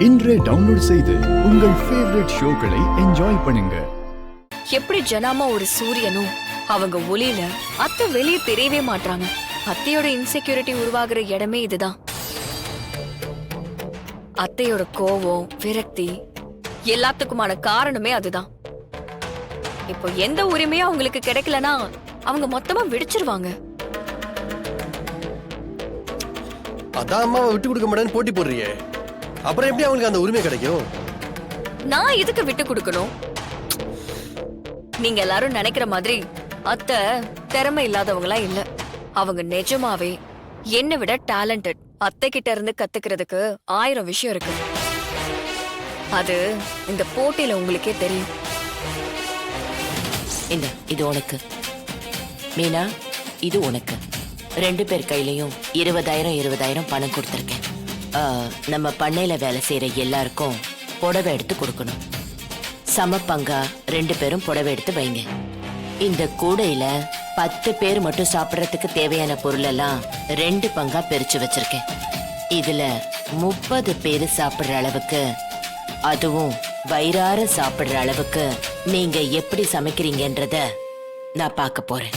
இன்றே டவுன்லோட் செய்து உங்கள் ஃபேவரட் ஷோக்களை என்ஜாய் பண்ணுங்க. எப்படி ஜனாமா ஒரு சூரியனும் அவங்க ஒளியில அத்தை வெளியே தெரியவே மாட்டாங்க. அத்தையோட இன்செக்யூரிட்டி உருவாகிற இடமே இதுதான். அத்தையோட கோவம், விரக்தி எல்லாத்துக்குமான காரணமே அதுதான். இப்போ எந்த உரிமையும் அவங்களுக்கு கிடைக்கலனா அவங்க மொத்தமா விடிச்சிருவாங்க. அதான் அம்மாவை விட்டு கொடுக்க மாட்டேன்னு போட்டி போடுறியே, அப்புறம் எப்படி அவங்களுக்கு அந்த உரிமை கிடைக்கும்? நான் இதுக்கு விட்டு கொடுக்கணும்? நீங்க எல்லாரும் நினைக்கிற மாதிரி அத்தை திறமை இல்லாதவங்களா இல்ல. அவங்க நிஜமாவே என்னை விட டேலண்டட். அத்தை கிட்ட இருந்து கத்துக்கிறதுக்கு 1000 விஷயம் இருக்கு. அது இந்த போட்டியில உங்களுக்கே தெரியும். இது உனக்கு மீனா, இது உனக்கு. 2 பேர் கையிலையும் 20,000 பணம் கொடுத்துருக்கேன். நம்ம பண்ணையில வேலை செய்யற எல்லாருக்கும் புடவை எடுத்து கொடுக்கணும். சம பங்கா 2 பேரும் புடவை எடுத்து வைங்க. இந்த கூடையில 10 பேர் மட்டும் சாப்பிடறதுக்கு தேவையான பொருள் எல்லாம் 2 பங்கா பிரிச்சு வச்சிருக்கேன். இதுல 30 பேர் சாப்பிடுற அளவுக்கு, அதுவும் வயிறார சாப்பிடுற அளவுக்கு நீங்க எப்படி சமைக்கிறீங்கன்றத நான் பார்க்க போறேன்.